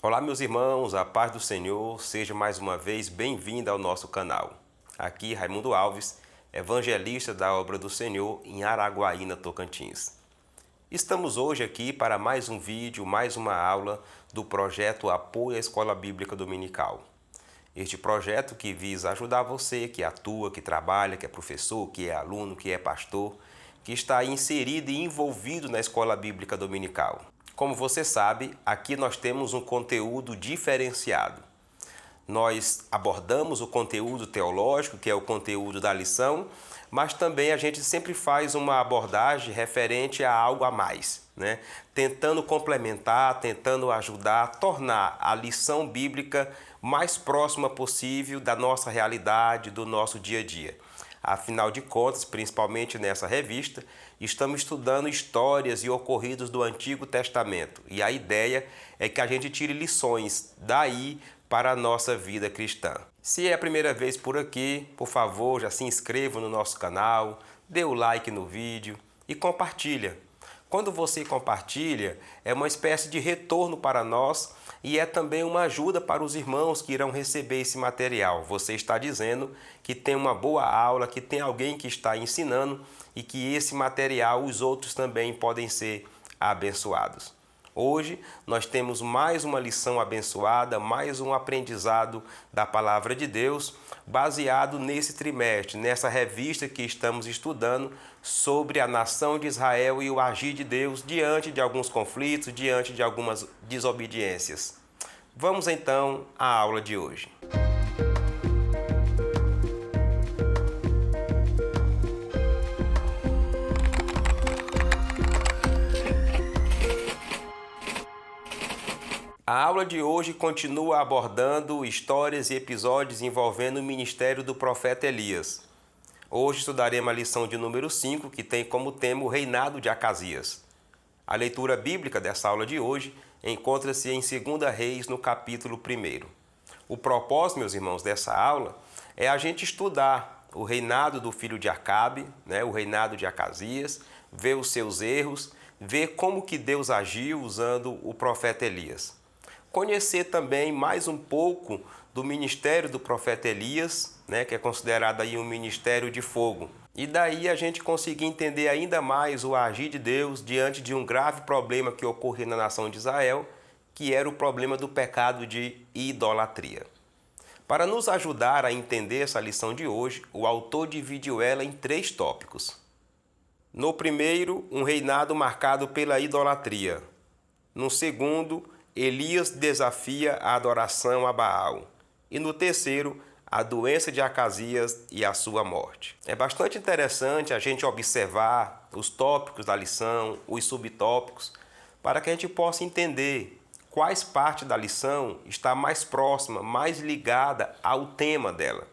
Olá, meus irmãos, a paz do Senhor, seja mais uma vez bem-vindo ao nosso canal. Aqui, Raimundo Alves, evangelista da Obra do Senhor em Araguaína, Tocantins. Estamos hoje aqui para mais um vídeo, mais uma aula do projeto Apoio à Escola Bíblica Dominical. Este projeto que visa ajudar você que atua, que trabalha, que é professor, que é aluno, que é pastor, que está inserido e envolvido na Escola Bíblica Dominical. Como você sabe, aqui nós temos um conteúdo diferenciado. Nós abordamos o conteúdo teológico, que é o conteúdo da lição, mas também a gente sempre faz uma abordagem referente a algo a mais, né? Tentando complementar, tentando ajudar, tornar a lição bíblica mais próxima possível da nossa realidade, do nosso dia a dia. Afinal de contas, principalmente nessa revista, estamos estudando histórias e ocorridos do Antigo Testamento. E a ideia é que a gente tire lições daí para a nossa vida cristã. Se é a primeira vez por aqui, por favor, já se inscreva no nosso canal, dê o like no vídeo e compartilha. Quando você compartilha, é uma espécie de retorno para nós e é também uma ajuda para os irmãos que irão receber esse material. Você está dizendo que tem uma boa aula, que tem alguém que está ensinando e que esse material os outros também podem ser abençoados. Hoje nós temos mais uma lição abençoada, mais um aprendizado da Palavra de Deus, baseado nesse trimestre, nessa revista que estamos estudando sobre a nação de Israel e o agir de Deus diante de alguns conflitos, diante de algumas desobediências. Vamos então à aula de hoje. A aula de hoje continua abordando histórias e episódios envolvendo o ministério do profeta Elias. Hoje estudaremos a lição de número 5, que tem como tema o reinado de Acasias. A leitura bíblica dessa aula de hoje encontra-se em 2 Reis, no capítulo 1. O propósito, meus irmãos, dessa aula é a gente estudar o reinado do filho de Acabe, o reinado de Acasias, ver os seus erros, ver como que Deus agiu usando o profeta Elias. Conhecer também mais um pouco do ministério do profeta Elias, que é considerado aí um ministério de fogo. E daí a gente conseguir entender ainda mais o agir de Deus diante de um grave problema que ocorreu na nação de Israel, que era o problema do pecado de idolatria. Para nos ajudar a entender essa lição de hoje, o autor dividiu ela em 3 tópicos. No primeiro, um reinado marcado pela idolatria. No segundo, Elias desafia a adoração a Baal. E no terceiro, a doença de Acasias e a sua morte. É bastante interessante a gente observar os tópicos da lição, os subtópicos, para que a gente possa entender quais partes da lição está mais próxima, mais ligada ao tema dela.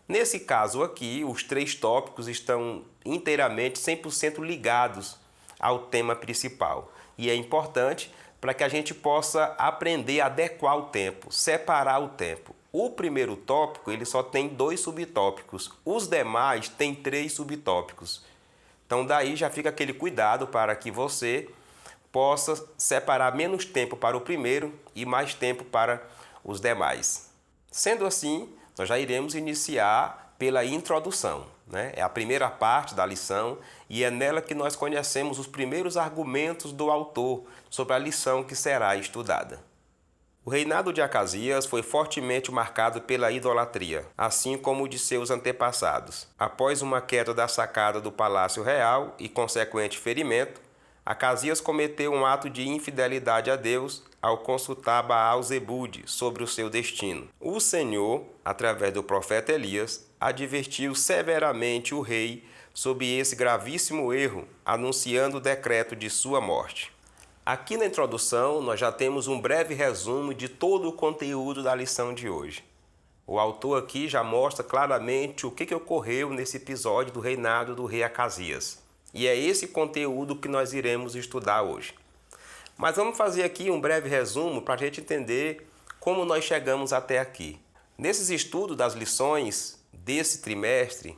Nesse caso aqui, os 3 tópicos estão inteiramente 100% ligados ao tema principal. E é importante para que a gente possa aprender a adequar o tempo, separar o tempo. O primeiro tópico ele só tem 2 subtópicos, os demais têm 3 subtópicos. Então daí já fica aquele cuidado para que você possa separar menos tempo para o primeiro e mais tempo para os demais. Sendo assim, nós já iremos iniciar pela introdução. É a primeira parte da lição e é nela que nós conhecemos os primeiros argumentos do autor sobre a lição que será estudada. O reinado de Acasias foi fortemente marcado pela idolatria, assim como o de seus antepassados. Após uma queda da sacada do palácio real e consequente ferimento, Acasias cometeu um ato de infidelidade a Deus ao consultar Baal-Zebude sobre o seu destino. O Senhor, através do profeta Elias, advertiu severamente o rei sobre esse gravíssimo erro, anunciando o decreto de sua morte. Aqui na introdução, nós já temos um breve resumo de todo o conteúdo da lição de hoje. O autor aqui já mostra claramente o que ocorreu nesse episódio do reinado do rei Acasias. E é esse conteúdo que nós iremos estudar hoje. Mas vamos fazer aqui um breve resumo para a gente entender como nós chegamos até aqui. Nesses estudos das lições desse trimestre,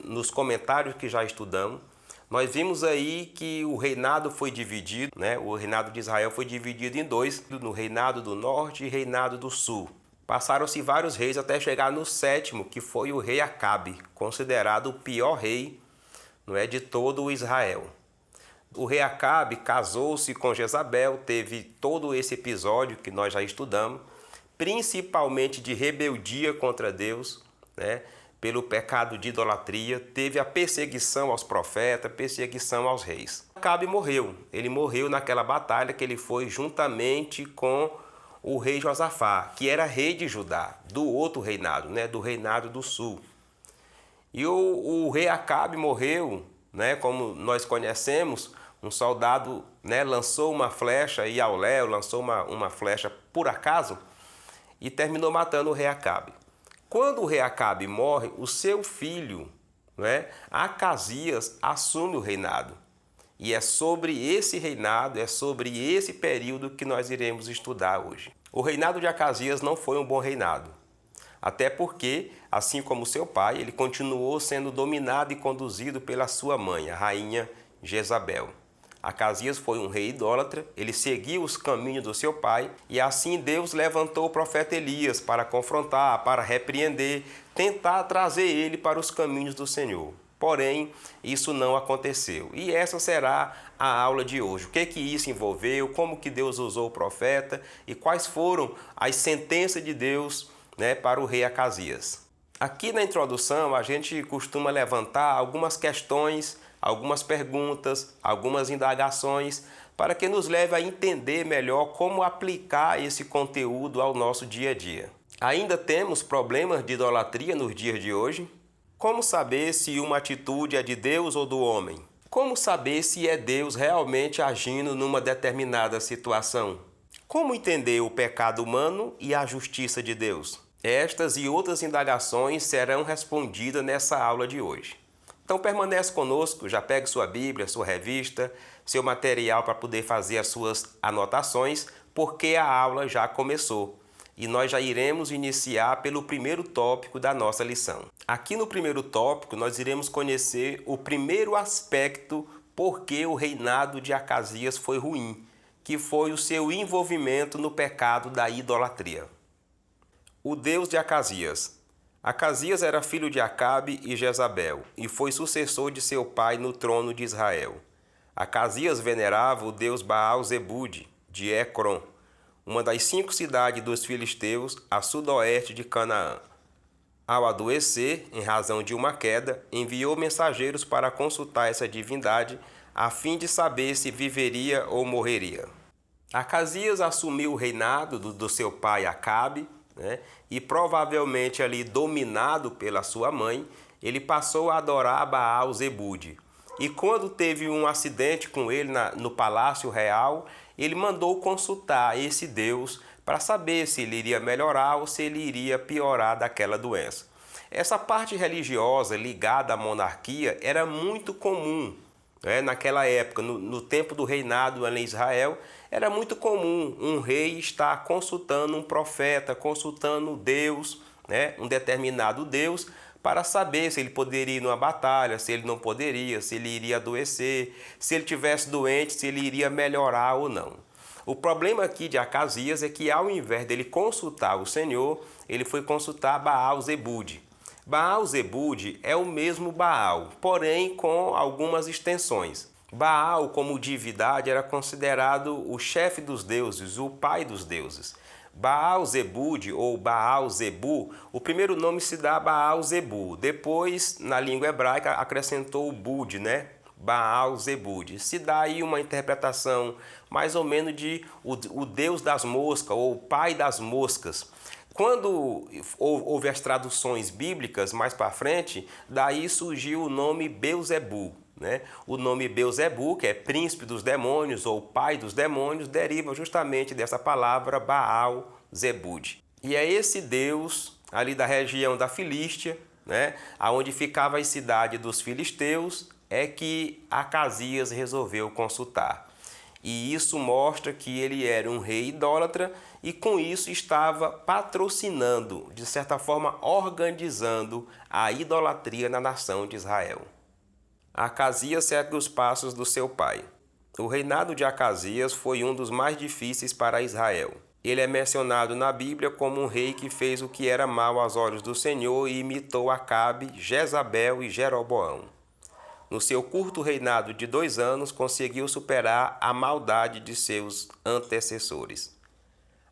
nos comentários que já estudamos, Nós vimos aí que o reinado foi dividido, né? O reinado de Israel foi dividido em dois, no reinado do norte e reinado do sul. Passaram-se vários reis até chegar no sétimo, que foi o rei Acabe, considerado o pior rei, não é, de todo o Israel. O rei Acabe casou-se com Jezabel, teve todo esse episódio que nós já estudamos, principalmente de rebeldia contra Deus, né? Pelo pecado de idolatria, teve a perseguição aos profetas, perseguição aos reis. Acabe morreu. Ele morreu naquela batalha que ele foi juntamente com o rei Josafá, que era rei de Judá, do outro reinado, né, do reinado do sul. E o rei Acabe morreu, né, como nós conhecemos, um soldado, né, lançou uma flecha, e ao léu lançou uma flecha por acaso e terminou matando o rei Acabe. Quando o rei Acabe morre, o seu filho, né, Acasias, assume o reinado. E é sobre esse reinado, é sobre esse período que nós iremos estudar hoje. O reinado de Acasias não foi um bom reinado. Até porque, assim como seu pai, ele continuou sendo dominado e conduzido pela sua mãe, a rainha Jezabel. Acasias foi um rei idólatra, ele seguiu os caminhos do seu pai e assim Deus levantou o profeta Elias para confrontar, para repreender, tentar trazer ele para os caminhos do Senhor. Porém, isso não aconteceu. E essa será a aula de hoje. O que isso envolveu, como que Deus usou o profeta e quais foram as sentenças de Deus, né, para o rei Acasias. Aqui na introdução a gente costuma levantar algumas questões, algumas perguntas, algumas indagações para que nos leve a entender melhor como aplicar esse conteúdo ao nosso dia a dia. Ainda temos problemas de idolatria nos dias de hoje? Como saber se uma atitude é de Deus ou do homem? Como saber se é Deus realmente agindo numa determinada situação? Como entender o pecado humano e a justiça de Deus? Estas e outras indagações serão respondidas nessa aula de hoje. Então permanece conosco, já pegue sua Bíblia, sua revista, seu material para poder fazer as suas anotações, porque a aula já começou. E nós já iremos iniciar pelo primeiro tópico da nossa lição. Aqui no primeiro tópico nós iremos conhecer o primeiro aspecto por que o reinado de Acasias foi ruim, que foi o seu envolvimento no pecado da idolatria. O Deus de Acasias. Acasias era filho de Acabe e Jezabel, e foi sucessor de seu pai no trono de Israel. Acasias venerava o deus Baal-zebude, de Ecrom, uma das 5 cidades dos filisteus a sudoeste de Canaã. Ao adoecer, em razão de uma queda, enviou mensageiros para consultar essa divindade, a fim de saber se viveria ou morreria. Acasias assumiu o reinado do seu pai Acabe, né? E provavelmente ali dominado pela sua mãe, ele passou a adorar Baal-zebude. E quando teve um acidente com ele no palácio real, ele mandou consultar esse Deus para saber se ele iria melhorar ou se ele iria piorar daquela doença. Essa parte religiosa ligada à monarquia era muito comum, né? Naquela época, no tempo do reinado em Israel, era muito comum um rei estar consultando um profeta, consultando Deus, né? Um determinado Deus, para saber se ele poderia ir numa batalha, se ele não poderia, se ele iria adoecer, se ele tivesse doente, se ele iria melhorar ou não. O problema aqui de Acasias é que ao invés dele consultar o Senhor, ele foi consultar Baal-zebude. Baal-zebude é o mesmo Baal, porém com algumas extensões. Baal, como divindade, era considerado o chefe dos deuses, o pai dos deuses. Baal-zebude ou Baal-zebu, o primeiro nome se dá Baal-zebu. Depois, na língua hebraica, acrescentou o bud, né? Baal-zebude. Se dá aí uma interpretação mais ou menos de o deus das moscas ou o pai das moscas. Quando houve as traduções bíblicas mais para frente, daí surgiu o nome Beuzebu. Né? O nome Beuzebu, que é príncipe dos demônios ou pai dos demônios, deriva justamente dessa palavra Baal-zebude. E é esse deus ali da região da Filístia, né, aonde ficava a cidade dos filisteus, é que Acasias resolveu consultar. E isso mostra que ele era um rei idólatra e com isso estava patrocinando, de certa forma organizando a idolatria na nação de Israel. Acasias segue os passos do seu pai. O reinado de Acasias foi um dos mais difíceis para Israel. Ele é mencionado na Bíblia como um rei que fez o que era mal aos olhos do Senhor e imitou Acabe, Jezabel e Jeroboão. No seu curto reinado de 2 anos, conseguiu superar a maldade de seus antecessores.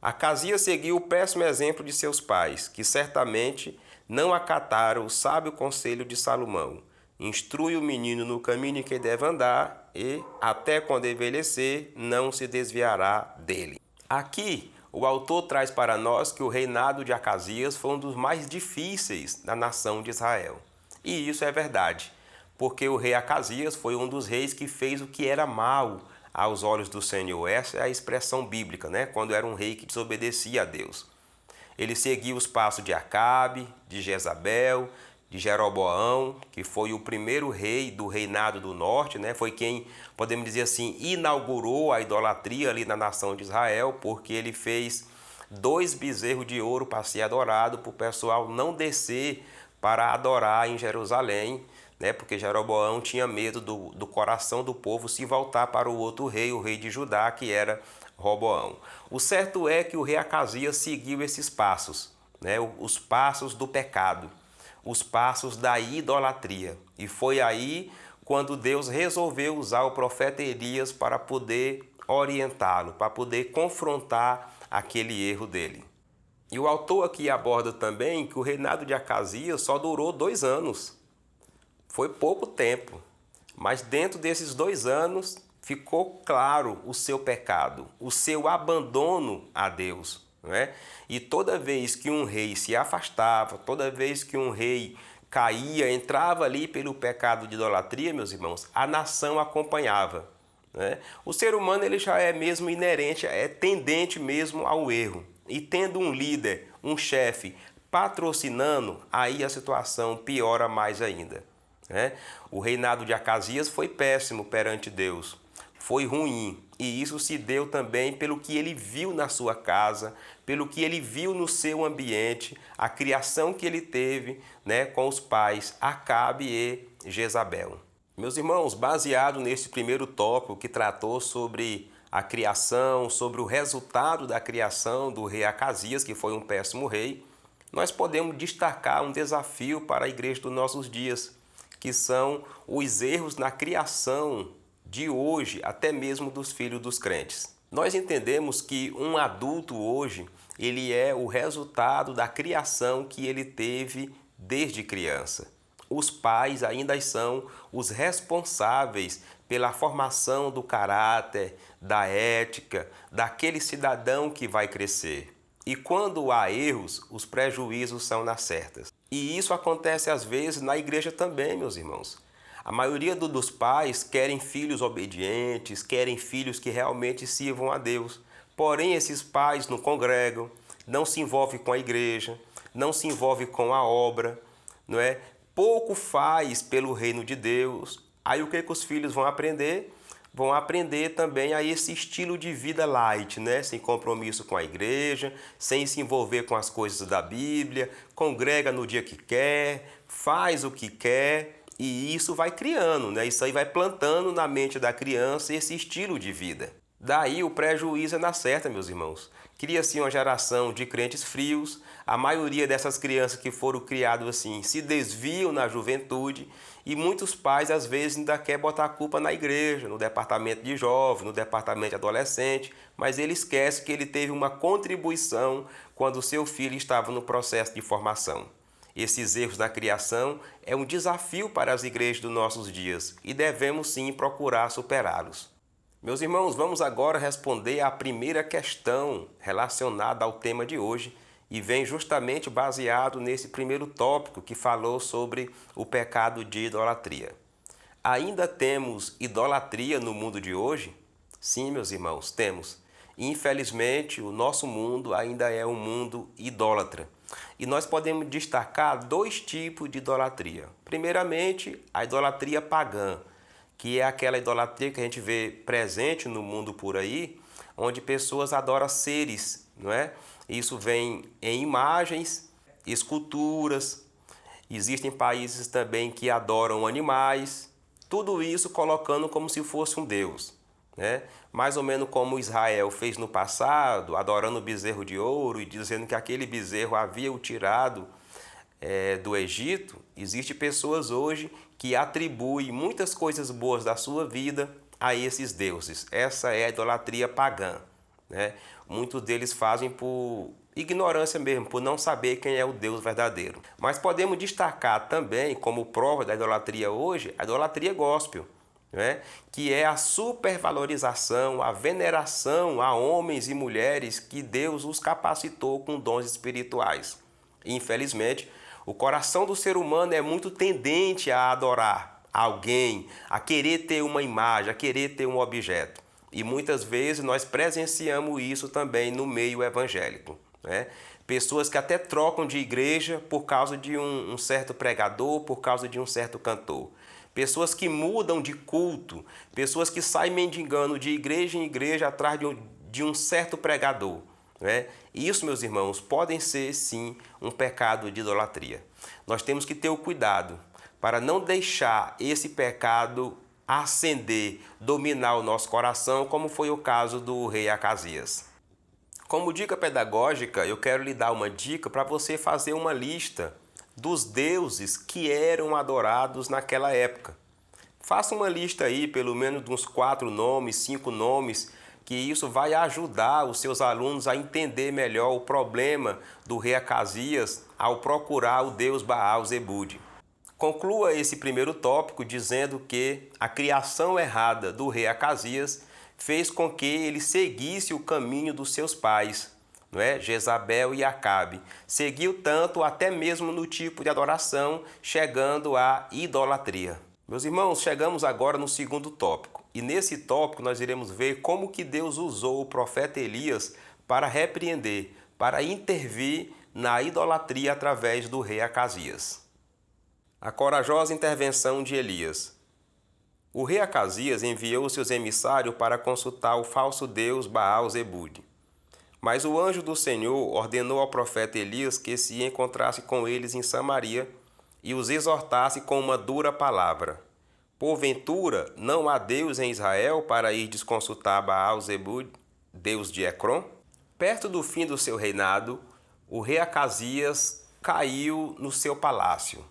Acasias seguiu o péssimo exemplo de seus pais, que certamente não acataram o sábio conselho de Salomão. Instrui o menino no caminho em que deve andar e, até quando envelhecer, não se desviará dele. Aqui, o autor traz para nós que o reinado de Acasias foi um dos mais difíceis da nação de Israel. E isso é verdade, porque o rei Acasias foi um dos reis que fez o que era mal aos olhos do Senhor. Essa é a expressão bíblica, né? Quando era um rei que desobedecia a Deus. Ele seguiu os passos de Acabe, de Jezabel, de Jeroboão, que foi o primeiro rei do reinado do norte, né? Foi quem, podemos dizer assim, inaugurou a idolatria ali na nação de Israel, porque ele fez 2 bezerros de ouro para ser adorado, para o pessoal não descer para adorar em Jerusalém, né? Porque Jeroboão tinha medo do coração do povo se voltar para o outro rei, o rei de Judá, que era Roboão. O certo é que o rei Acasias seguiu esses passos, né? Os passos do pecado, os passos da idolatria. E foi aí quando Deus resolveu usar o profeta Elias para poder orientá-lo, para poder confrontar aquele erro dele. E o autor aqui aborda também que o reinado de Acasias só durou 2 anos. Foi pouco tempo, mas dentro desses 2 anos ficou claro o seu pecado, o seu abandono a Deus. Não é? E toda vez que um rei se afastava, toda vez que um rei caía, entrava ali pelo pecado de idolatria, meus irmãos, a nação acompanhava. Né? O ser humano ele já é mesmo inerente, é tendente mesmo ao erro. E tendo um líder, um chefe patrocinando, aí a situação piora mais ainda. Né? O reinado de Acasias foi péssimo perante Deus. Foi ruim, e isso se deu também pelo que ele viu na sua casa, pelo que ele viu no seu ambiente, a criação que ele teve, né, com os pais Acabe e Jezabel. Meus irmãos, baseado nesse primeiro tópico que tratou sobre a criação, sobre o resultado da criação do rei Acasias, que foi um péssimo rei, nós podemos destacar um desafio para a igreja dos nossos dias, que são os erros na criação de hoje, até mesmo dos filhos dos crentes. Nós entendemos que um adulto hoje, ele é o resultado da criação que ele teve desde criança. Os pais ainda são os responsáveis pela formação do caráter, da ética, daquele cidadão que vai crescer. E quando há erros, os prejuízos são nas certas. E isso acontece às vezes na igreja também, meus irmãos. A maioria dos pais querem filhos obedientes, querem filhos que realmente sirvam a Deus. Porém, esses pais não congregam, não se envolvem com a igreja, não se envolvem com a obra, não é? Pouco faz pelo reino de Deus. Aí o que os filhos vão aprender? Vão aprender também a esse estilo de vida light, né? Sem compromisso com a igreja, sem se envolver com as coisas da Bíblia, congrega no dia que quer, faz o que quer. E isso vai criando, né? Isso aí vai plantando na mente da criança esse estilo de vida. Daí o prejuízo é na certa, meus irmãos. Cria-se uma geração de crentes frios. A maioria dessas crianças que foram criadas assim se desviam na juventude. E muitos pais às vezes ainda querem botar a culpa na igreja, no departamento de jovem, no departamento de adolescente. Mas ele esquece que ele teve uma contribuição quando o seu filho estava no processo de formação. Esses erros da criação é um desafio para as igrejas dos nossos dias e devemos sim procurar superá-los. Meus irmãos, vamos agora responder à primeira questão relacionada ao tema de hoje e vem justamente baseado nesse primeiro tópico que falou sobre o pecado de idolatria. Ainda temos idolatria no mundo de hoje? Sim, meus irmãos, temos. Infelizmente, o nosso mundo ainda é um mundo idólatra. E nós podemos destacar 2 tipos de idolatria. Primeiramente, a idolatria pagã, que é aquela idolatria que a gente vê presente no mundo por aí, onde pessoas adoram seres, não é? Isso vem em imagens, esculturas. Existem países também que adoram animais, Tudo isso colocando como se fosse um Deus, né? Mais ou menos como Israel fez no passado, adorando o bezerro de ouro e dizendo que aquele bezerro havia o tirado do Egito. Existem pessoas hoje que atribuem muitas coisas boas da sua vida a esses deuses. Essa é a idolatria pagã, né? Muitos deles fazem por ignorância mesmo, por não saber quem é o Deus verdadeiro. Mas podemos destacar também, como prova da idolatria hoje, a idolatria gospel, né? Que é a supervalorização, a veneração a homens e mulheres que Deus os capacitou com dons espirituais. Infelizmente, o coração do ser humano é muito tendente a adorar alguém, a querer ter uma imagem, a querer ter um objeto. E muitas vezes nós presenciamos isso também no meio evangélico, né? Pessoas que até trocam de igreja por causa de um certo pregador, por causa de um certo cantor. Pessoas que mudam de culto, pessoas que saem mendigando de igreja em igreja atrás de um certo pregador, né? Isso, meus irmãos, podem ser sim um pecado de idolatria. Nós temos que ter o cuidado para não deixar esse pecado ascender, dominar o nosso coração, como foi o caso do rei Acasias. Como dica pedagógica, eu quero lhe dar uma dica para você fazer uma lista dos deuses que eram adorados naquela época. Faça uma lista aí, pelo menos de uns 4 nomes, 5 nomes, que isso vai ajudar os seus alunos a entender melhor o problema do rei Acasias ao procurar o deus Baal-Zebude. Conclua esse primeiro tópico dizendo que a criação errada do rei Acasias fez com que ele seguisse o caminho dos seus pais, não é? Jezabel e Acabe. Seguiu tanto até mesmo no tipo de adoração, chegando à idolatria. Meus irmãos, chegamos agora no segundo tópico. E nesse tópico nós iremos ver como que Deus usou o profeta Elias para repreender, para intervir na idolatria através do rei Acasias. A corajosa intervenção de Elias. O rei Acasias enviou seus emissários para consultar o falso deus Baal-Zebude. Mas o anjo do Senhor ordenou ao profeta Elias que se encontrasse com eles em Samaria e os exortasse com uma dura palavra. Porventura, não há Deus em Israel para ir consultar Baal-Zebude, deus de Ecrom? Perto do fim do seu reinado, o rei Acasias caiu no seu palácio.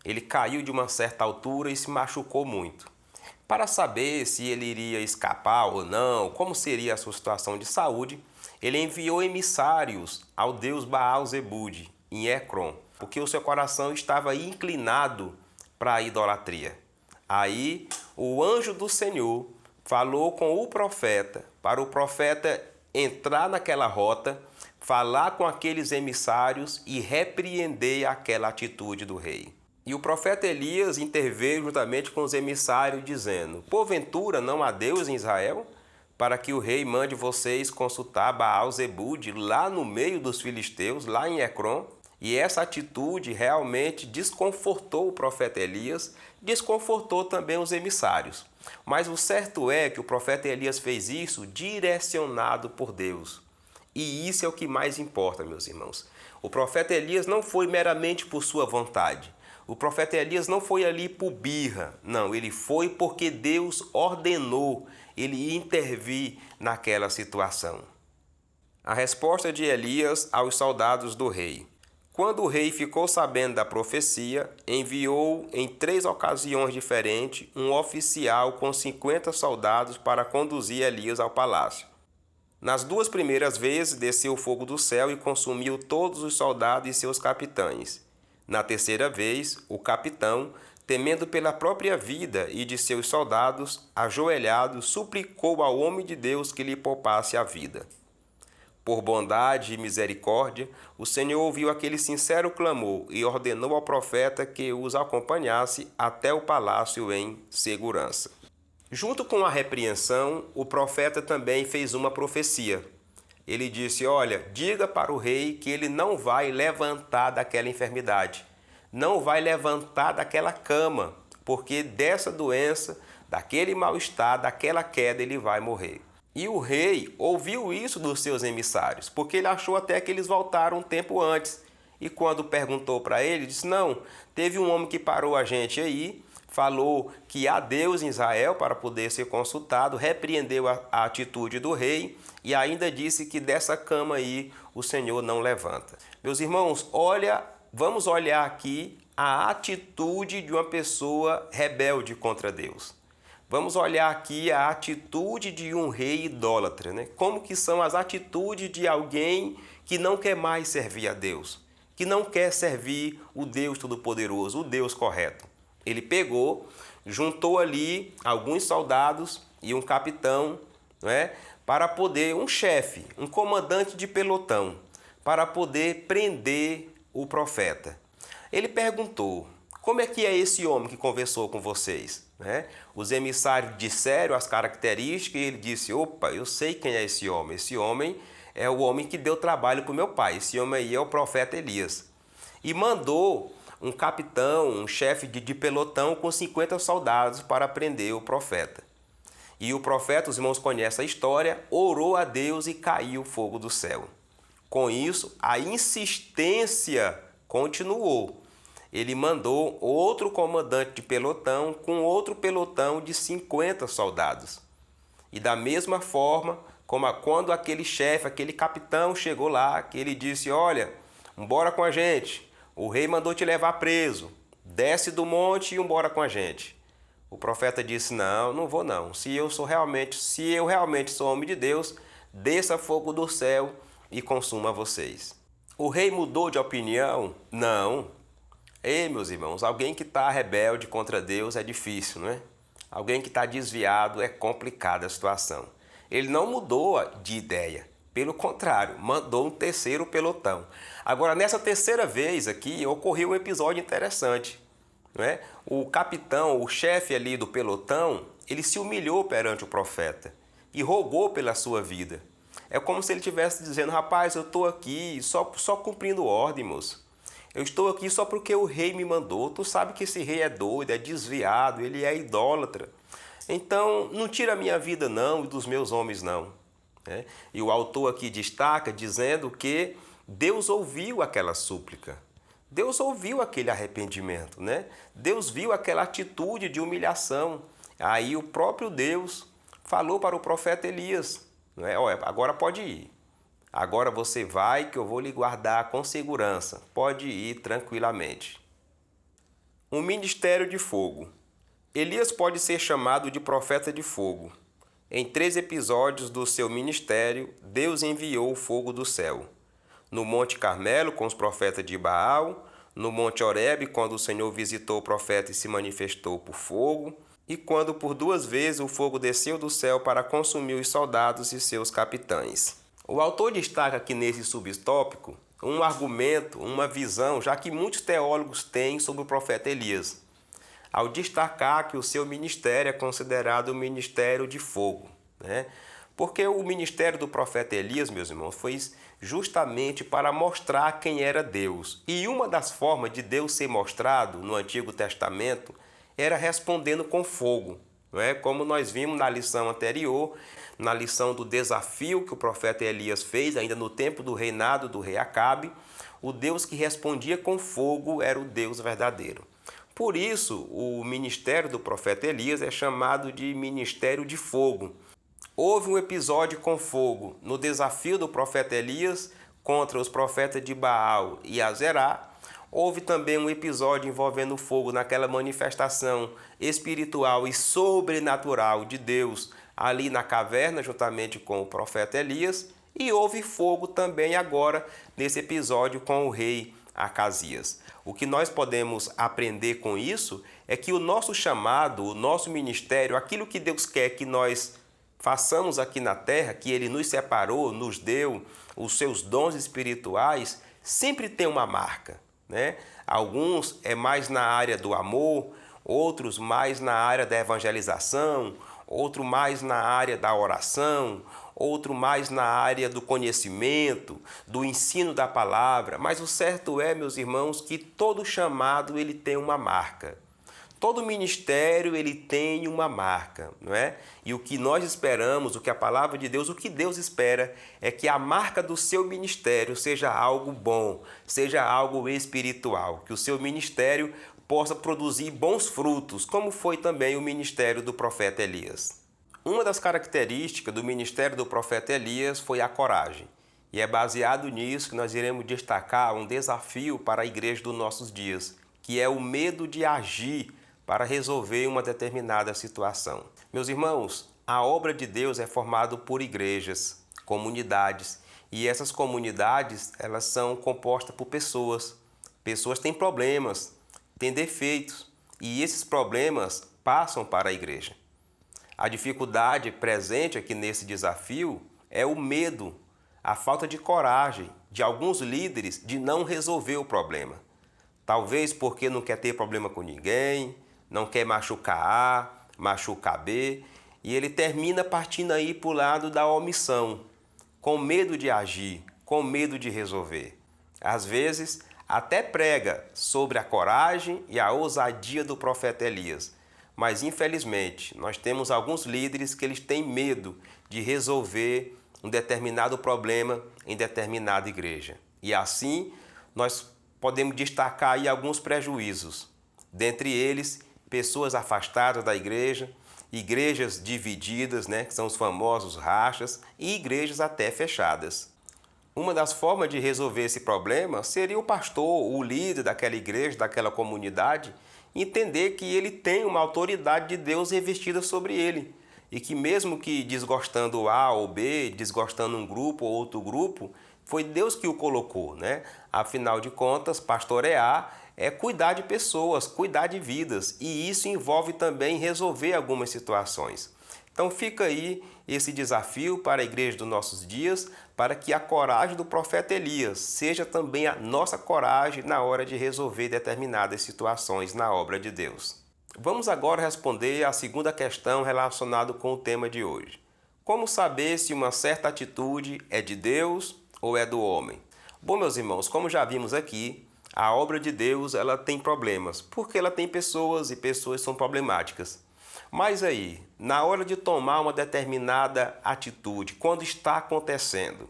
Ele caiu de uma certa altura e se machucou muito. Para saber se ele iria escapar ou não, como seria a sua situação de saúde, ele enviou emissários ao deus Baal-Zebude, em Ecrom, porque o seu coração estava inclinado para a idolatria. Aí o anjo do Senhor falou com o profeta, para o profeta entrar naquela rota, falar com aqueles emissários e repreender aquela atitude do rei. E o profeta Elias interveio juntamente com os emissários, dizendo: porventura não há Deus em Israel, para que o rei mande vocês consultar Baal-Zebude lá no meio dos filisteus, lá em Ecrom? E essa atitude realmente desconfortou o profeta Elias, desconfortou também os emissários. Mas o certo é que o profeta Elias fez isso direcionado por Deus. E isso é o que mais importa, meus irmãos. O profeta Elias não foi meramente por sua vontade. O profeta Elias não foi ali por birra, não, ele foi porque Deus ordenou ele intervir naquela situação. A resposta de Elias aos soldados do rei. Quando o rei ficou sabendo da profecia, enviou em 3 ocasiões diferentes um oficial com 50 soldados para conduzir Elias ao palácio. Nas 2 primeiras vezes desceu o fogo do céu e consumiu todos os soldados e seus capitães. Na terceira vez, o capitão, temendo pela própria vida e de seus soldados, ajoelhado, suplicou ao homem de Deus que lhe poupasse a vida. Por bondade e misericórdia, o Senhor ouviu aquele sincero clamor e ordenou ao profeta que os acompanhasse até o palácio em segurança. Junto com a repreensão, o profeta também fez uma profecia. Ele disse: olha, diga para o rei que ele não vai levantar daquela enfermidade, não vai levantar daquela cama, porque dessa doença, daquele mal-estar, daquela queda, ele vai morrer. E o rei ouviu isso dos seus emissários, porque ele achou até que eles voltaram um tempo antes. E quando perguntou para ele, disse: não, teve um homem que parou a gente aí, falou que há Deus em Israel para poder ser consultado, repreendeu a atitude do rei e ainda disse que dessa cama aí o Senhor não levanta. Meus irmãos, vamos olhar aqui a atitude de uma pessoa rebelde contra Deus. Vamos olhar aqui a atitude de um rei idólatra, né? Como que são as atitudes de alguém que não quer mais servir a Deus, que não quer servir o Deus Todo-Poderoso, o Deus correto. Ele pegou, juntou ali alguns soldados e um capitão, né, para poder, um chefe, um comandante de pelotão, para poder prender o profeta. Ele perguntou: como é que é esse homem que conversou com vocês? Né? Os emissários disseram as características e ele disse: opa, eu sei quem é esse homem. Esse homem é o homem que deu trabalho para o meu pai. Esse homem aí é o profeta Elias. E mandou um capitão, um chefe de pelotão com 50 soldados para prender o profeta. E o profeta, os irmãos conhecem a história, orou a Deus e caiu fogo do céu. Com isso, a insistência continuou. Ele mandou outro comandante de pelotão com outro pelotão de 50 soldados. E da mesma forma, como quando aquele chefe, aquele capitão chegou lá, que ele disse: olha, embora com a gente, o rei mandou te levar preso, desce do monte e embora com a gente. O profeta disse: não, não vou não. Se eu realmente sou homem de Deus, desça fogo do céu e consuma vocês. O rei mudou de opinião? Não. Ei, meus irmãos, alguém que está rebelde contra Deus é difícil, não é? Alguém que está desviado é complicada a situação. Ele não mudou de ideia, pelo contrário, mandou um terceiro pelotão. Agora, nessa terceira vez aqui, ocorreu um episódio interessante, não é? O capitão, o chefe ali do pelotão, ele se humilhou perante o profeta e rogou pela sua vida. É como se ele estivesse dizendo: rapaz, eu estou aqui só cumprindo ordem, moço. Eu estou aqui só porque o rei me mandou. Tu sabe que esse rei é doido, é desviado, ele é idólatra. Então, não tira a minha vida não e dos meus homens não. Né? E o autor aqui destaca dizendo que Deus ouviu aquela súplica. Deus ouviu aquele arrependimento, né? Deus viu aquela atitude de humilhação. Aí o próprio Deus falou para o profeta Elias: não é? Olha, agora pode ir. Agora você vai que eu vou lhe guardar com segurança. Pode ir tranquilamente. Um ministério de fogo. Elias pode ser chamado de profeta de fogo. Em 3 episódios do seu ministério, Deus enviou o fogo do céu. No Monte Carmelo, com os profetas de Baal. No Monte Horebe, quando o Senhor visitou o profeta e se manifestou por fogo. E quando por 2 vezes o fogo desceu do céu para consumir os soldados e seus capitães. O autor destaca aqui nesse subtópico um argumento, uma visão, já que muitos teólogos têm sobre o profeta Elias, ao destacar que o seu ministério é considerado um ministério de fogo, né? Porque o ministério do profeta Elias, meus irmãos, foi justamente para mostrar quem era Deus. E uma das formas de Deus ser mostrado no Antigo Testamento era respondendo com fogo, não é? Como nós vimos na lição anterior, na lição do desafio que o profeta Elias fez, ainda no tempo do reinado do rei Acabe, o Deus que respondia com fogo era o Deus verdadeiro. Por isso, o ministério do profeta Elias é chamado de ministério de fogo. Houve um episódio com fogo no desafio do profeta Elias contra os profetas de Baal e Azerá. Houve também um episódio envolvendo fogo naquela manifestação espiritual e sobrenatural de Deus ali na caverna, juntamente com o profeta Elias. E houve fogo também agora nesse episódio com o rei Acasias. O que nós podemos aprender com isso é que o nosso chamado, o nosso ministério, aquilo que Deus quer que nós façamos aqui na terra, que Ele nos separou, nos deu os seus dons espirituais, sempre tem uma marca, né? Alguns é mais na área do amor, outros mais na área da evangelização, outro mais na área da oração, outro mais na área do conhecimento, do ensino da palavra. Mas o certo é, meus irmãos, que todo chamado ele tem uma marca. Todo ministério ele tem uma marca, não é? E o que nós esperamos, o que a palavra de Deus, o que Deus espera é que a marca do seu ministério seja algo bom, seja algo espiritual, que o seu ministério possa produzir bons frutos, como foi também o ministério do profeta Elias. Uma das características do ministério do profeta Elias foi a coragem. E é baseado nisso que nós iremos destacar um desafio para a igreja dos nossos dias, que é o medo de agir para resolver uma determinada situação. Meus irmãos, a obra de Deus é formada por igrejas, comunidades, e essas comunidades, elas são compostas por pessoas. Pessoas têm problemas, têm defeitos, e esses problemas passam para a igreja. A dificuldade presente aqui nesse desafio é o medo, a falta de coragem de alguns líderes de não resolver o problema. Talvez porque não quer ter problema com ninguém, não quer machucar A, machucar B, e ele termina partindo aí para o lado da omissão, com medo de agir, com medo de resolver. Às vezes, até prega sobre a coragem e a ousadia do profeta Elias, mas infelizmente nós temos alguns líderes que eles têm medo de resolver um determinado problema em determinada igreja. E assim nós podemos destacar aí alguns prejuízos. Dentre eles, pessoas afastadas da igreja, igrejas divididas, que são os famosos rachas, e igrejas até fechadas. Uma das formas de resolver esse problema seria o pastor, o líder daquela igreja, daquela comunidade, entender que ele tem uma autoridade de Deus revestida sobre ele. E que mesmo que desgostando A ou B, desgostando um grupo ou outro grupo, foi Deus que o colocou, Afinal de contas, pastorear é cuidar de pessoas, cuidar de vidas. E isso envolve também resolver algumas situações. Então fica aí esse desafio para a igreja dos nossos dias, para que a coragem do profeta Elias seja também a nossa coragem na hora de resolver determinadas situações na obra de Deus. Vamos agora responder à segunda questão relacionada com o tema de hoje. Como saber se uma certa atitude é de Deus ou é do homem? Bom, meus irmãos, como já vimos aqui, a obra de Deus ela tem problemas, porque ela tem pessoas e pessoas são problemáticas. Mas aí, na hora de tomar uma determinada atitude, quando está acontecendo,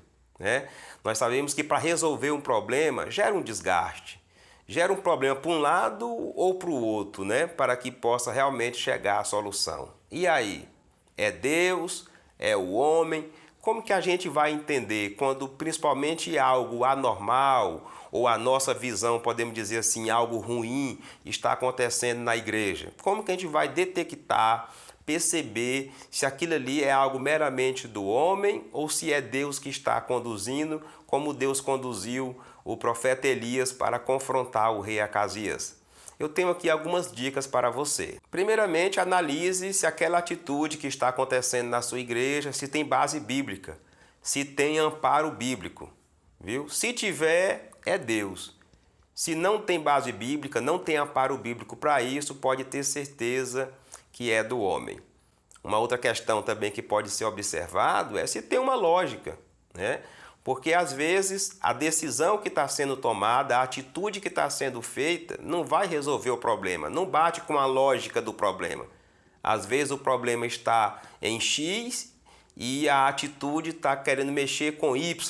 nós sabemos que para resolver um problema gera um desgaste. Gera um problema para um lado ou para o outro, para que possa realmente chegar à solução. E aí? É Deus? É o homem? Como que a gente vai entender quando principalmente algo anormal ou a nossa visão, podemos dizer assim, algo ruim está acontecendo na igreja? Como que a gente vai detectar, perceber se aquilo ali é algo meramente do homem ou se é Deus que está conduzindo, como Deus conduziu o profeta Elias para confrontar o rei Acasias? Eu tenho aqui algumas dicas para você. Primeiramente, analise se aquela atitude que está acontecendo na sua igreja, se tem base bíblica, se tem amparo bíblico, viu? Se tiver, é Deus. Se não tem base bíblica, não tem amparo bíblico para isso, pode ter certeza que é do homem. Uma outra questão também que pode ser observado é se tem uma lógica, Porque às vezes a decisão que está sendo tomada, a atitude que está sendo feita, não vai resolver o problema, não bate com a lógica do problema. Às vezes o problema está em X e a atitude está querendo mexer com Y,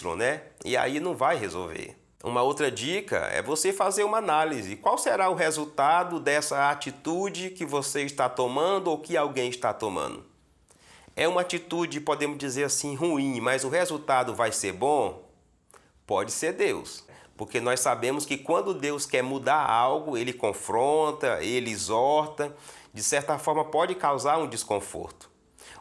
E aí não vai resolver. Uma outra dica é você fazer uma análise. Qual será o resultado dessa atitude que você está tomando ou que alguém está tomando? É uma atitude, podemos dizer assim, ruim, mas o resultado vai ser bom? Pode ser Deus. Porque nós sabemos que quando Deus quer mudar algo, Ele confronta, Ele exorta, de certa forma pode causar um desconforto.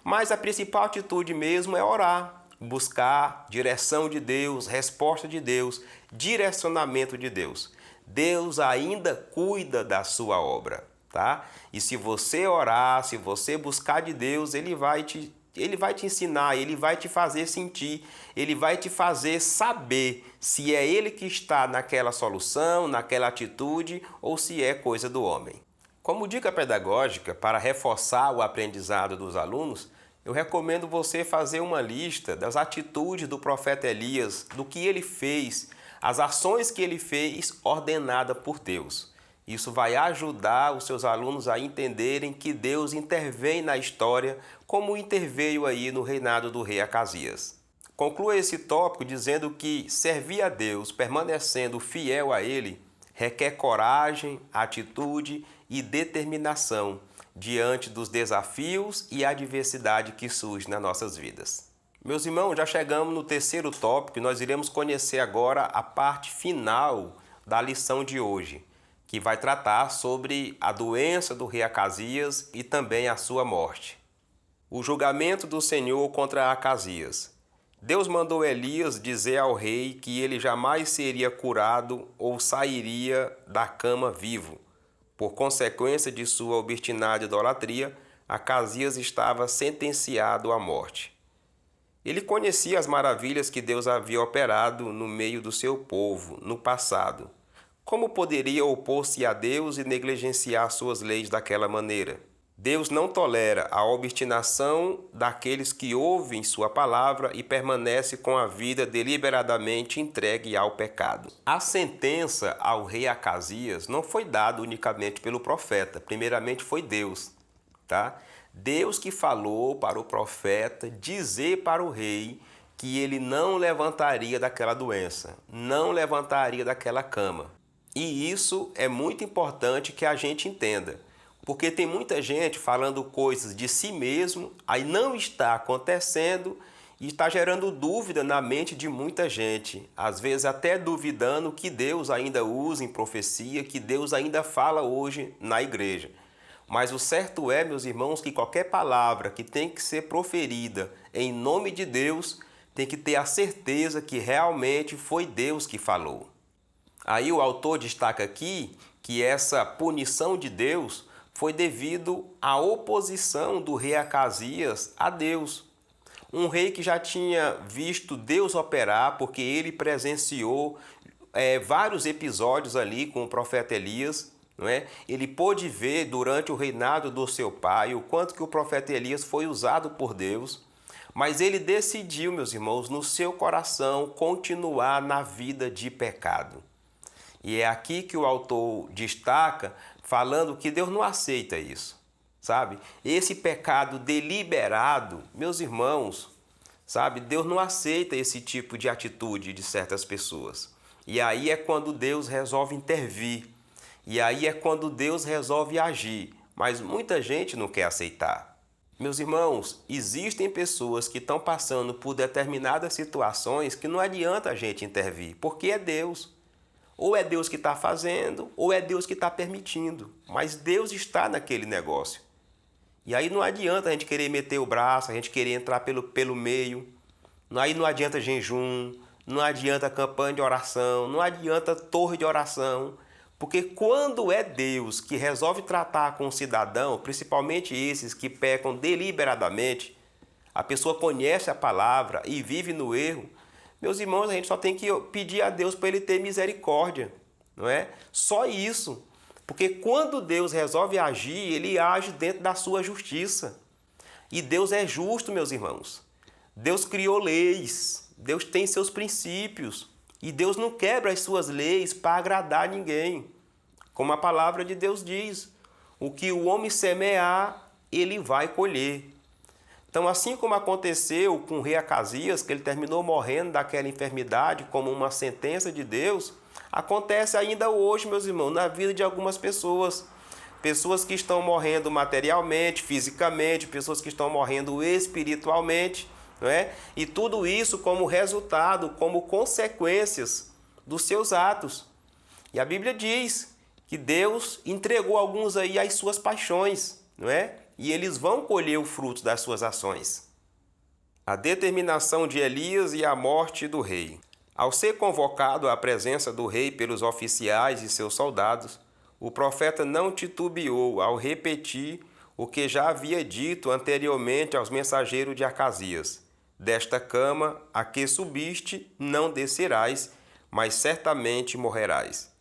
Mas a principal atitude mesmo é orar, buscar direção de Deus, resposta de Deus, direcionamento de Deus. Deus ainda cuida da sua obra, E se você orar, se você buscar de Deus, Ele vai te ensinar, Ele vai te fazer sentir, Ele vai te fazer saber se é Ele que está naquela solução, naquela atitude ou se é coisa do homem. Como dica pedagógica para reforçar o aprendizado dos alunos, eu recomendo você fazer uma lista das atitudes do profeta Elias, do que ele fez, as ações que ele fez ordenada por Deus. Isso vai ajudar os seus alunos a entenderem que Deus intervém na história como interveio aí no reinado do rei Acasias. Conclua esse tópico dizendo que servir a Deus, permanecendo fiel a Ele, requer coragem, atitude e determinação diante dos desafios e adversidade que surgem nas nossas vidas. Meus irmãos, já chegamos no terceiro tópico e nós iremos conhecer agora a parte final da lição de hoje, que vai tratar sobre a doença do rei Acasias e também a sua morte. O julgamento do Senhor contra Acasias. Deus mandou Elias dizer ao rei que ele jamais seria curado ou sairia da cama vivo. Por consequência de sua obstinada idolatria, Acasias estava sentenciado à morte. Ele conhecia as maravilhas que Deus havia operado no meio do seu povo no passado. Como poderia opor-se a Deus e negligenciar suas leis daquela maneira? Deus não tolera a obstinação daqueles que ouvem sua palavra e permanecem com a vida deliberadamente entregue ao pecado. A sentença ao rei Acasias não foi dada unicamente pelo profeta, primeiramente foi Deus, tá? Deus que falou para o profeta dizer para o rei que ele não levantaria daquela doença, não levantaria daquela cama. E isso é muito importante que a gente entenda. Porque tem muita gente falando coisas de si mesmo, aí não está acontecendo e está gerando dúvida na mente de muita gente. Às vezes até duvidando que Deus ainda usa em profecia, que Deus ainda fala hoje na igreja. Mas o certo é, meus irmãos, que qualquer palavra que tem que ser proferida em nome de Deus, tem que ter a certeza que realmente foi Deus que falou. Aí o autor destaca aqui que essa punição de Deus foi devido à oposição do rei Acasias a Deus. Um rei que já tinha visto Deus operar, porque ele presenciou vários episódios ali com o profeta Elias, não é? Ele pôde ver durante o reinado do seu pai o quanto que o profeta Elias foi usado por Deus, mas ele decidiu, meus irmãos, no seu coração continuar na vida de pecado. E é aqui que o autor destaca, falando que Deus não aceita isso, sabe? Esse pecado deliberado, meus irmãos, sabe? Deus não aceita esse tipo de atitude de certas pessoas. E aí é quando Deus resolve intervir. E aí é quando Deus resolve agir. Mas muita gente não quer aceitar. Meus irmãos, existem pessoas que estão passando por determinadas situações que não adianta a gente intervir, porque é Deus. Ou é Deus que está fazendo, ou é Deus que está permitindo. Mas Deus está naquele negócio. E aí não adianta a gente querer meter o braço, a gente querer entrar pelo meio. Aí não adianta jejum, não adianta campanha de oração, não adianta torre de oração. Porque quando é Deus que resolve tratar com o cidadão, principalmente esses que pecam deliberadamente, a pessoa conhece a palavra e vive no erro, meus irmãos, a gente só tem que pedir a Deus para Ele ter misericórdia, não é? Só isso. Porque quando Deus resolve agir, Ele age dentro da sua justiça. E Deus é justo, meus irmãos. Deus criou leis, Deus tem seus princípios. E Deus não quebra as suas leis para agradar ninguém. Como a palavra de Deus diz, o que o homem semear, ele vai colher. Então, assim como aconteceu com o rei Acasias, que ele terminou morrendo daquela enfermidade como uma sentença de Deus, acontece ainda hoje, meus irmãos, na vida de algumas pessoas. Pessoas que estão morrendo materialmente, fisicamente, pessoas que estão morrendo espiritualmente, não é? E tudo isso como resultado, como consequências dos seus atos. E a Bíblia diz que Deus entregou alguns aí às suas paixões, não é? E eles vão colher o fruto das suas ações. A determinação de Elias e a morte do rei. Ao ser convocado à presença do rei pelos oficiais e seus soldados, o profeta não titubeou ao repetir o que já havia dito anteriormente aos mensageiros de Acasias. Desta cama a que subiste não descerás, mas certamente morrerás.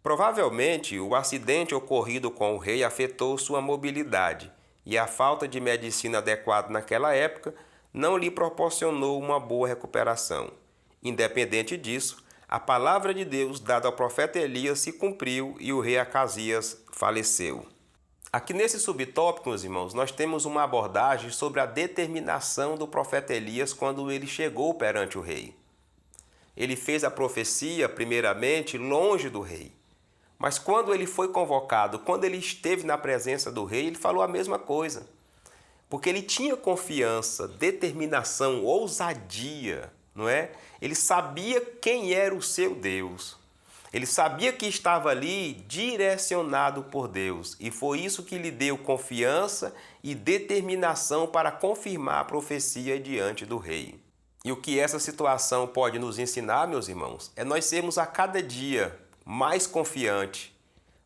Provavelmente, o acidente ocorrido com o rei afetou sua mobilidade e a falta de medicina adequada naquela época não lhe proporcionou uma boa recuperação. Independente disso, a palavra de Deus dada ao profeta Elias se cumpriu e o rei Acasias faleceu. Aqui nesse subtópico, meus irmãos, nós temos uma abordagem sobre a determinação do profeta Elias quando ele chegou perante o rei. Ele fez a profecia, primeiramente, longe do rei. Mas quando ele foi convocado, quando ele esteve na presença do rei, ele falou a mesma coisa. Porque ele tinha confiança, determinação, ousadia, não é? Ele sabia quem era o seu Deus. Ele sabia que estava ali direcionado por Deus. E foi isso que lhe deu confiança e determinação para confirmar a profecia diante do rei. E o que essa situação pode nos ensinar, meus irmãos, é nós sermos a cada dia mais confiantes,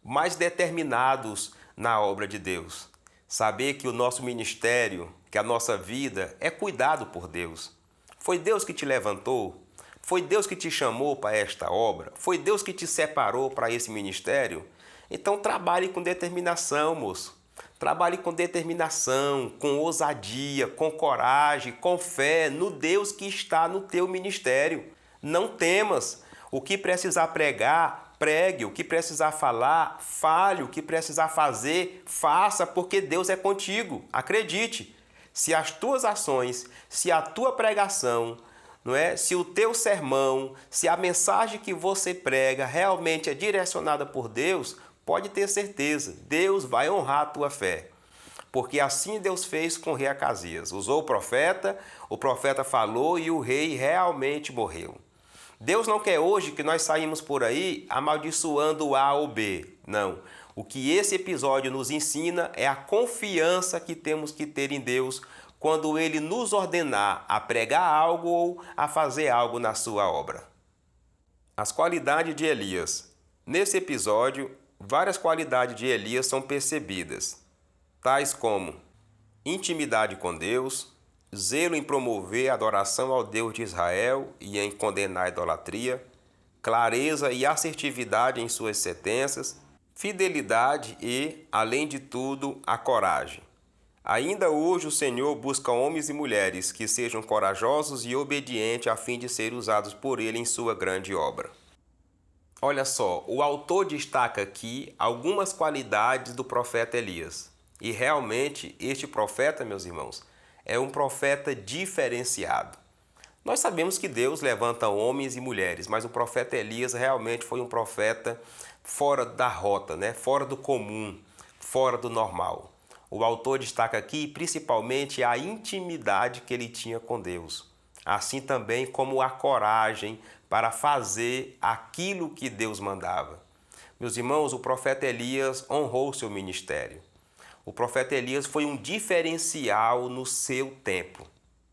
mais determinados na obra de Deus. Saber que o nosso ministério, que a nossa vida é cuidado por Deus. Foi Deus que te levantou? Foi Deus que te chamou para esta obra? Foi Deus que te separou para esse ministério? Então trabalhe com determinação, moço. Trabalhe com determinação, com ousadia, com coragem, com fé no Deus que está no teu ministério. Não temas. O que precisar pregar, pregue. O que precisar falar, fale. O que precisar fazer, faça, porque Deus é contigo. Acredite. Se as tuas ações, se a tua pregação, não é? Se o teu sermão, se a mensagem que você prega realmente é direcionada por Deus, pode ter certeza, Deus vai honrar a tua fé. Porque assim Deus fez com o rei Acasias. Usou o profeta falou e o rei realmente morreu. Deus não quer hoje que nós saímos por aí amaldiçoando A ou B. Não. O que esse episódio nos ensina é a confiança que temos que ter em Deus quando Ele nos ordenar a pregar algo ou a fazer algo na sua obra. As qualidades de Elias. Nesse episódio, várias qualidades de Elias são percebidas, tais como intimidade com Deus, zelo em promover a adoração ao Deus de Israel e em condenar a idolatria, clareza e assertividade em suas sentenças, fidelidade e, além de tudo, a coragem. Ainda hoje o Senhor busca homens e mulheres que sejam corajosos e obedientes a fim de ser usados por Ele em sua grande obra. Olha só, o autor destaca aqui algumas qualidades do profeta Elias. E realmente este profeta, meus irmãos, é um profeta diferenciado. Nós sabemos que Deus levanta homens e mulheres, mas o profeta Elias realmente foi um profeta fora da rota, né? Fora do comum, fora do normal. O autor destaca aqui principalmente a intimidade que ele tinha com Deus, assim também como a coragem para fazer aquilo que Deus mandava. Meus irmãos, o profeta Elias honrou seu ministério. O profeta Elias foi um diferencial no seu tempo,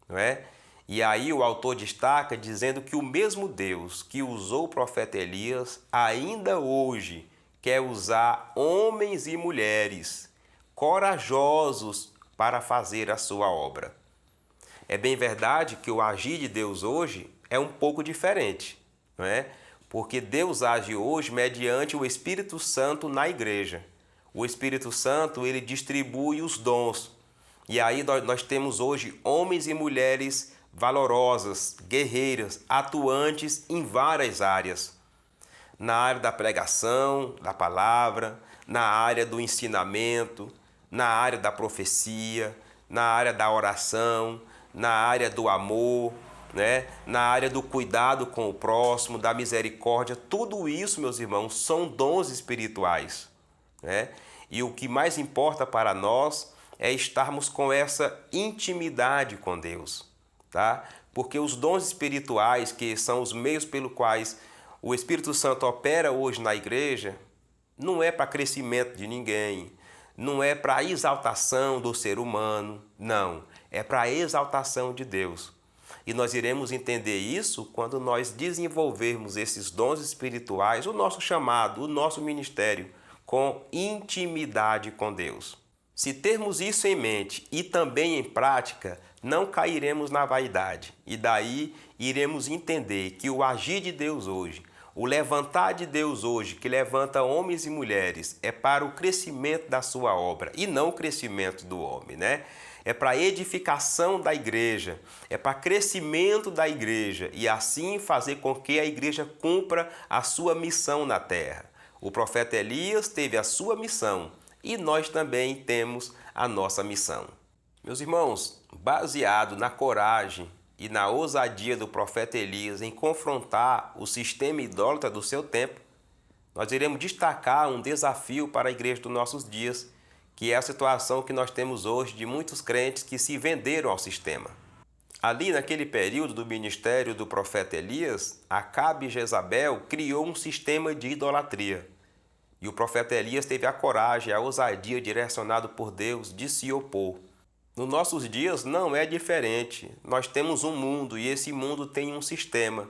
não é? E aí o autor destaca dizendo que o mesmo Deus que usou o profeta Elias ainda hoje quer usar homens e mulheres corajosos para fazer a sua obra. É bem verdade que o agir de Deus hoje é um pouco diferente, não é? Porque Deus age hoje mediante o Espírito Santo na igreja. O Espírito Santo, ele distribui os dons. E aí nós temos hoje homens e mulheres valorosas, guerreiras, atuantes em várias áreas. Na área da pregação, da palavra, na área do ensinamento, na área da profecia, na área da oração, na área do amor, né? Na área do cuidado com o próximo, da misericórdia. Tudo isso, meus irmãos, são dons espirituais, né? E o que mais importa para nós é estarmos com essa intimidade com Deus, tá? Porque os dons espirituais, que são os meios pelos quais o Espírito Santo opera hoje na igreja, não é para crescimento de ninguém, não é para a exaltação do ser humano, não, é para a exaltação de Deus. E nós iremos entender isso quando nós desenvolvermos esses dons espirituais, o nosso chamado, o nosso ministério, com intimidade com Deus. Se termos isso em mente e também em prática, não cairemos na vaidade. E daí iremos entender que o agir de Deus hoje, o levantar de Deus hoje, que levanta homens e mulheres, é para o crescimento da sua obra e não o crescimento do homem, né? É para a edificação da igreja, é para crescimento da igreja e assim fazer com que a igreja cumpra a sua missão na terra. O profeta Elias teve a sua missão e nós também temos a nossa missão. Meus irmãos, baseado na coragem e na ousadia do profeta Elias em confrontar o sistema idólatra do seu tempo, nós iremos destacar um desafio para a igreja dos nossos dias, que é a situação que nós temos hoje de muitos crentes que se venderam ao sistema. Ali naquele período do ministério do profeta Elias, Acabe e Jezabel criou um sistema de idolatria. E o profeta Elias teve a coragem, a ousadia direcionado por Deus de se opor. Nos nossos dias não é diferente. Nós temos um mundo e esse mundo tem um sistema.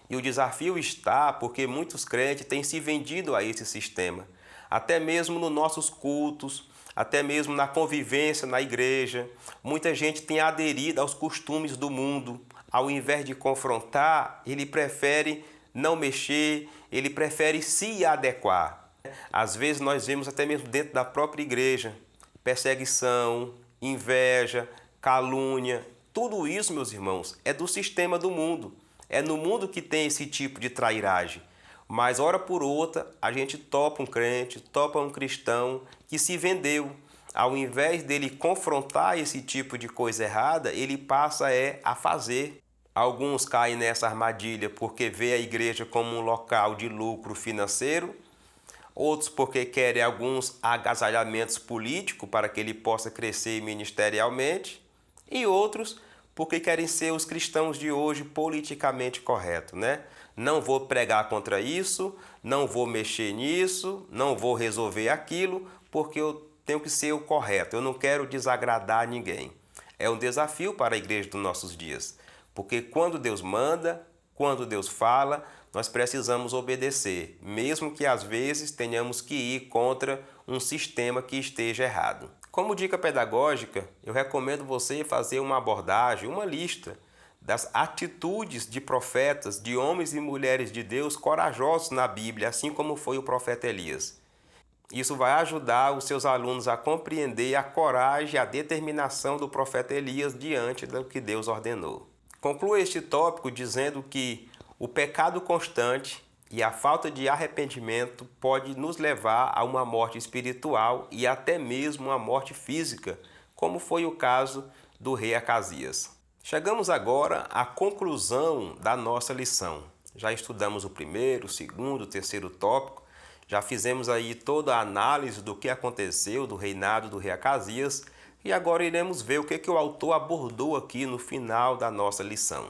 E o desafio está porque muitos crentes têm se vendido a esse sistema. Até mesmo nos nossos cultos, até mesmo na convivência na igreja. Muita gente tem aderido aos costumes do mundo. Ao invés de confrontar, ele prefere não mexer, ele prefere se adequar. Às vezes nós vemos até mesmo dentro da própria igreja perseguição, inveja, calúnia. Tudo isso, meus irmãos, é do sistema do mundo. É no mundo que tem esse tipo de trairagem. Mas, hora por outra, a gente topa um crente, topa um cristão que se vendeu. Ao invés dele confrontar esse tipo de coisa errada, ele passa a fazer. Alguns caem nessa armadilha porque vê a igreja como um local de lucro financeiro, outros porque querem alguns agasalhamentos políticos para que ele possa crescer ministerialmente, e outros porque querem ser os cristãos de hoje politicamente corretos, né? Não vou pregar contra isso, não vou mexer nisso, não vou resolver aquilo, porque eu tenho que ser o correto, eu não quero desagradar ninguém. É um desafio para a igreja dos nossos dias, porque quando Deus manda, quando Deus fala, nós precisamos obedecer, mesmo que às vezes tenhamos que ir contra um sistema que esteja errado. Como dica pedagógica, eu recomendo você fazer uma abordagem, uma lista das atitudes de profetas, de homens e mulheres de Deus corajosos na Bíblia, assim como foi o profeta Elias. Isso vai ajudar os seus alunos a compreender a coragem e a determinação do profeta Elias diante do que Deus ordenou. Concluo este tópico dizendo que o pecado constante e a falta de arrependimento pode nos levar a uma morte espiritual e até mesmo uma morte física, como foi o caso do rei Acasias. Chegamos agora à conclusão da nossa lição. Já estudamos o primeiro, o segundo, o terceiro tópico, já fizemos aí toda a análise do que aconteceu do reinado do rei Acasias e agora iremos ver o que o autor abordou aqui no final da nossa lição.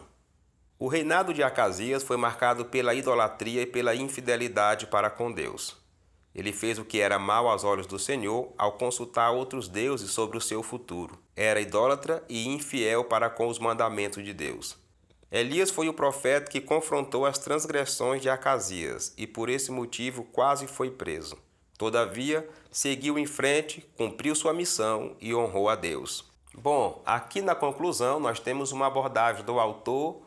O reinado de Acasias foi marcado pela idolatria e pela infidelidade para com Deus. Ele fez o que era mal aos olhos do Senhor ao consultar outros deuses sobre o seu futuro. Era idólatra e infiel para com os mandamentos de Deus. Elias foi o profeta que confrontou as transgressões de Acasias e por esse motivo quase foi preso. Todavia, seguiu em frente, cumpriu sua missão e honrou a Deus. Bom, aqui na conclusão nós temos uma abordagem do autor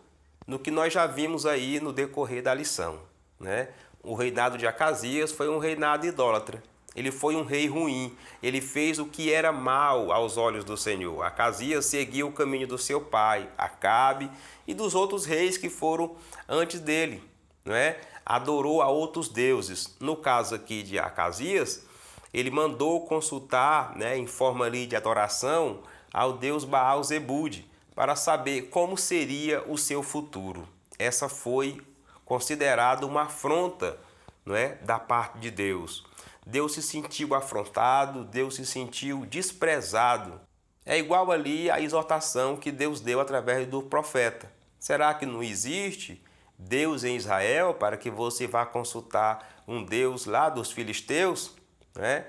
no que nós já vimos aí no decorrer da lição, né? O reinado de Acasias foi um reinado idólatra. Ele foi um rei ruim. Ele fez o que era mal aos olhos do Senhor. Acasias seguiu o caminho do seu pai, Acabe, e dos outros reis que foram antes dele, não é? Adorou a outros deuses. No caso aqui de Acasias, ele mandou consultar, né, em forma ali de adoração ao deus Baal-Zebude, para saber como seria o seu futuro. Essa foi considerada uma afronta, não é, da parte de Deus. Deus se sentiu afrontado, Deus se sentiu desprezado. É igual ali a exortação que Deus deu através do profeta. Será que não existe Deus em Israel para que você vá consultar um Deus lá dos filisteus? Né?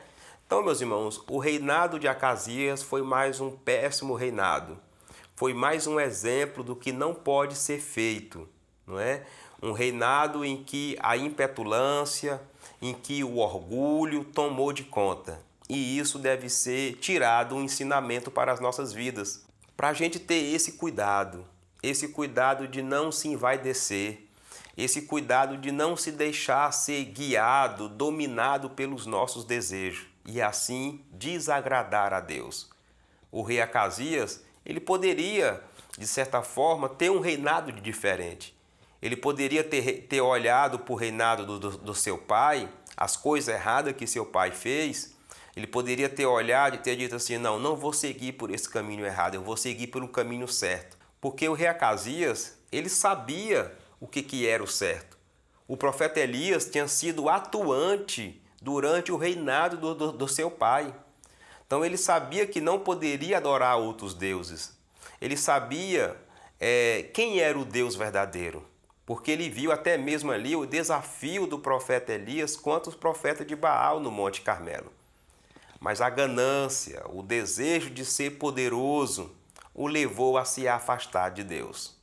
Então, meus irmãos, o reinado de Acasias foi mais um péssimo reinado. Foi mais um exemplo do que não pode ser feito, não é? Um reinado em que a impetulância, em que o orgulho tomou de conta. E isso deve ser tirado um ensinamento para as nossas vidas. Para a gente ter esse cuidado de não se envaidecer, esse cuidado de não se deixar ser guiado, dominado pelos nossos desejos e assim desagradar a Deus. O rei Acasias, ele poderia, de certa forma, ter um reinado diferente. Ele poderia ter olhado para o reinado do seu pai, as coisas erradas que seu pai fez. Ele poderia ter olhado e ter dito assim, não vou seguir por esse caminho errado, eu vou seguir pelo caminho certo. Porque o rei Acasias, ele sabia o que era o certo. O profeta Elias tinha sido atuante durante o reinado do seu pai. Então ele sabia que não poderia adorar outros deuses. Ele sabia quem era o Deus verdadeiro, porque ele viu até mesmo ali o desafio do profeta Elias contra os profetas de Baal no Monte Carmelo. Mas a ganância, o desejo de ser poderoso, o levou a se afastar de Deus.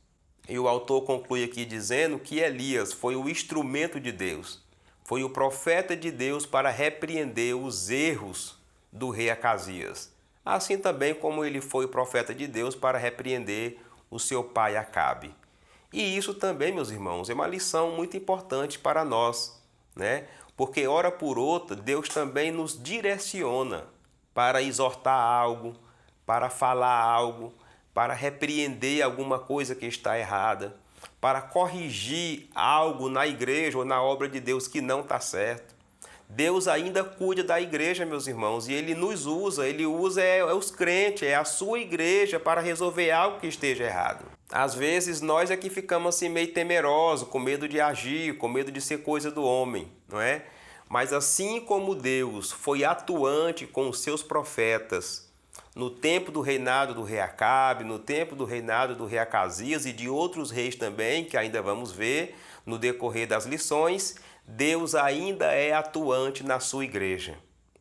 E o autor conclui aqui dizendo que Elias foi o instrumento de Deus, foi o profeta de Deus para repreender os erros do rei Acasias, assim também como ele foi o profeta de Deus para repreender o seu pai Acabe. E isso também, meus irmãos, é uma lição muito importante para nós, né? Porque, hora por outra, Deus também nos direciona para exortar algo, para falar algo, para repreender alguma coisa que está errada, para corrigir algo na igreja ou na obra de Deus que não está certo. Deus ainda cuida da igreja, meus irmãos, e Ele nos usa, Ele usa os crentes, é a sua igreja para resolver algo que esteja errado. Às vezes nós é que ficamos assim meio temerosos, com medo de agir, com medo de ser coisa do homem, não é? Mas assim como Deus foi atuante com os seus profetas no tempo do reinado do rei Acabe, no tempo do reinado do rei Acasias e de outros reis também, que ainda vamos ver no decorrer das lições, Deus ainda é atuante na sua igreja,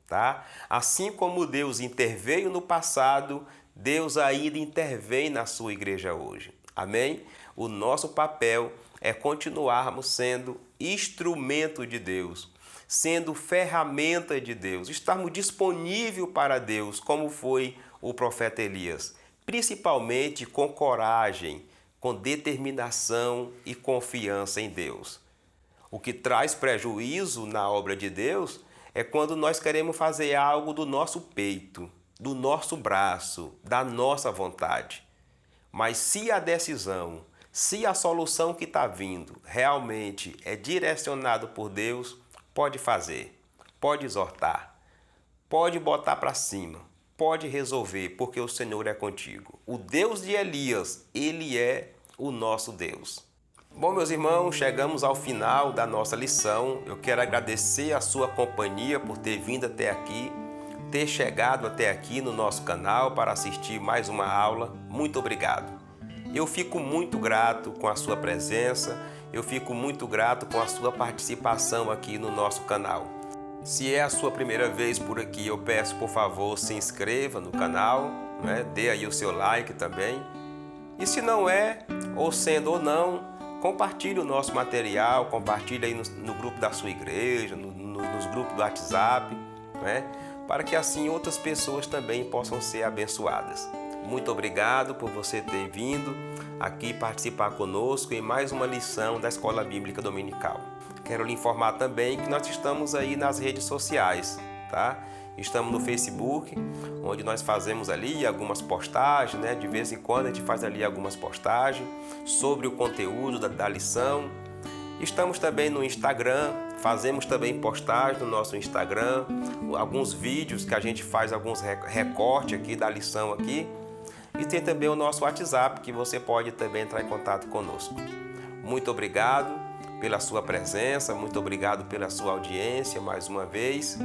tá? Assim como Deus interveio no passado, Deus ainda intervém na sua igreja hoje. Amém? O nosso papel é continuarmos sendo instrumento de Deus, sendo ferramenta de Deus, estarmos disponíveis para Deus, como foi o profeta Elias, principalmente com coragem, com determinação e confiança em Deus. O que traz prejuízo na obra de Deus é quando nós queremos fazer algo do nosso peito, do nosso braço, da nossa vontade. Mas se a decisão, se a solução que está vindo realmente é direcionada por Deus, pode fazer, pode exortar, pode botar para cima, pode resolver, porque o Senhor é contigo. O Deus de Elias, Ele é o nosso Deus. Bom, meus irmãos, chegamos ao final da nossa lição. Eu quero agradecer a sua companhia por ter vindo até aqui, ter chegado até aqui no nosso canal para assistir mais uma aula. Muito obrigado. Eu fico muito grato com a sua presença, eu fico muito grato com a sua participação aqui no nosso canal. Se é a sua primeira vez por aqui, eu peço, por favor, se inscreva no canal, né? Dê aí o seu like também. E se não é, ou sendo ou não, compartilhe o nosso material, compartilhe aí no grupo da sua igreja, nos grupos do WhatsApp, né? Para que assim outras pessoas também possam ser abençoadas. Muito obrigado por você ter vindo aqui participar conosco em mais uma lição da Escola Bíblica Dominical. Quero lhe informar também que nós estamos aí nas redes sociais, tá? Estamos no Facebook, onde nós fazemos ali algumas postagens, né? De vez em quando a gente faz ali algumas postagens sobre o conteúdo da lição. Estamos também no Instagram, fazemos também postagens no nosso Instagram, alguns vídeos que a gente faz, alguns recortes aqui da lição aqui. E tem também o nosso WhatsApp, que você pode também entrar em contato conosco. Muito obrigado pela sua presença, muito obrigado pela sua audiência mais uma vez.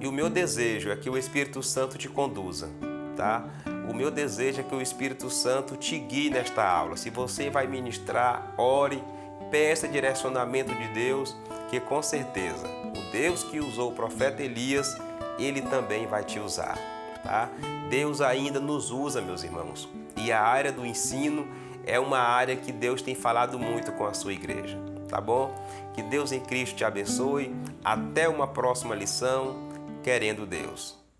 E o meu desejo é que o Espírito Santo te conduza, tá? O meu desejo é que o Espírito Santo te guie nesta aula. Se você vai ministrar, ore, peça direcionamento de Deus, que com certeza o Deus que usou o profeta Elias, Ele também vai te usar, tá? Deus ainda nos usa, meus irmãos. E a área do ensino é uma área que Deus tem falado muito com a sua igreja, tá bom? Que Deus em Cristo te abençoe. Até uma próxima lição, querendo Deus.